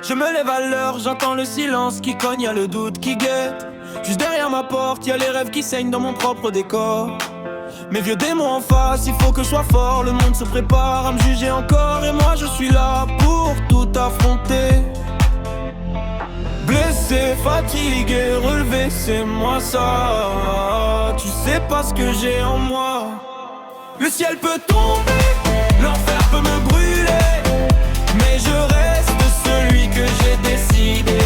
Je me lève à l'heure, j'entends le silence qui cogne, y'a le doute qui guette. Juste derrière ma porte, y'a les rêves qui saignent dans mon propre décor. Mes vieux démons en face, il faut que je sois fort. Le monde se prépare à me juger encore, et moi je suis là pour tout affronter. Blessé, fatigué, relevé, c'est moi ça. Tu sais pas ce que j'ai en moi. Le ciel peut tomber, l'enfer peut me brûler, mais je reste celui que j'ai décidé.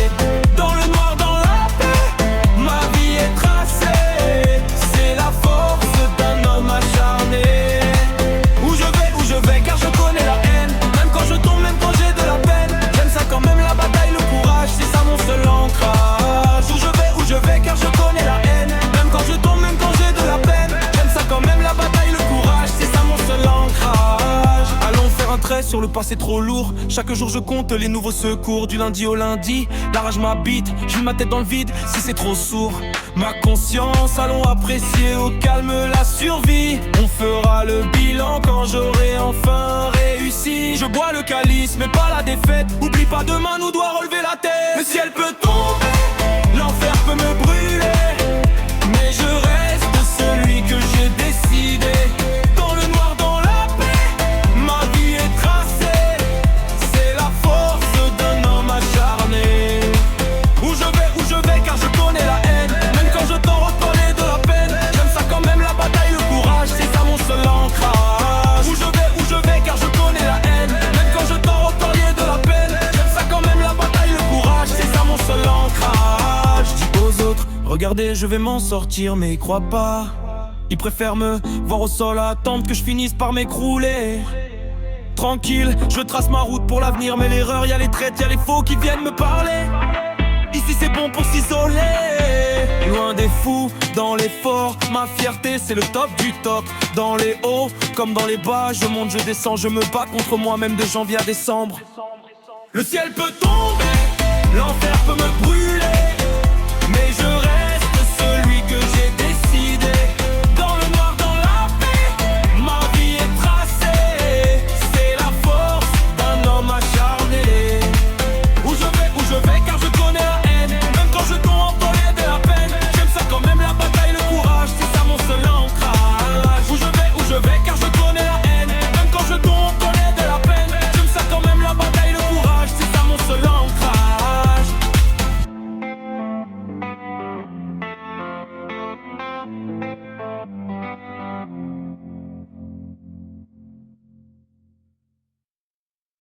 Dans le noir, dans la paix, ma vie est tracée. C'est la force d'un homme acharné. Où je vais, car je connais la haine. Même quand je tombe, même quand j'ai de la peine, j'aime ça quand même, la bataille, le courage, c'est ça mon seul ancrage. Où je vais, car je connais la haine. Même quand je tombe, même quand j'ai de la peine, j'aime ça quand même, la bataille, le courage, c'est ça mon seul ancrage. Allons faire un trait sur le passé trop lourd. Chaque jour je compte les nouveaux secours. Du lundi au lundi, la rage m'habite. J'ai ma tête dans le vide si c'est trop sourd. Ma conscience, allons apprécier au calme la survie. On fera le bilan quand j'aurai enfin réussi. Je bois le calice mais pas la défaite. Oublie pas, demain nous doit relever la tête. Le ciel peut tomber, l'enfer peut me brûler, mais je reste celui que j'ai décidé. Dans le noir, dans la paix, ma vie est tracée. C'est la force d'un homme acharné. Où je vais, car je connais la haine. Même quand je t'en reparler de la peine, j'aime ça quand même, la bataille, le courage, c'est ça mon seul ancrage. Où je vais, car je connais la haine. Même quand je t'en reparler de la peine, j'aime ça quand même, la bataille, le courage, c'est ça mon seul ancrage. Je dis aux autres, regardez, je vais m'en sortir, mais ils croient pas. Ils préfèrent me voir au sol, attendre que je finisse par m'écrouler. Tranquille, je trace ma route pour l'avenir, mais l'erreur, y'a les traites, y'a les faux qui viennent me parler. Ici c'est bon pour s'isoler. Loin des fous, dans les forts, ma fierté c'est le top du top. Dans les hauts, comme dans les bas, je monte, je descends, je me bats contre moi-même de janvier à décembre. Le ciel peut tomber, l'enfer peut me brûler, mais je reste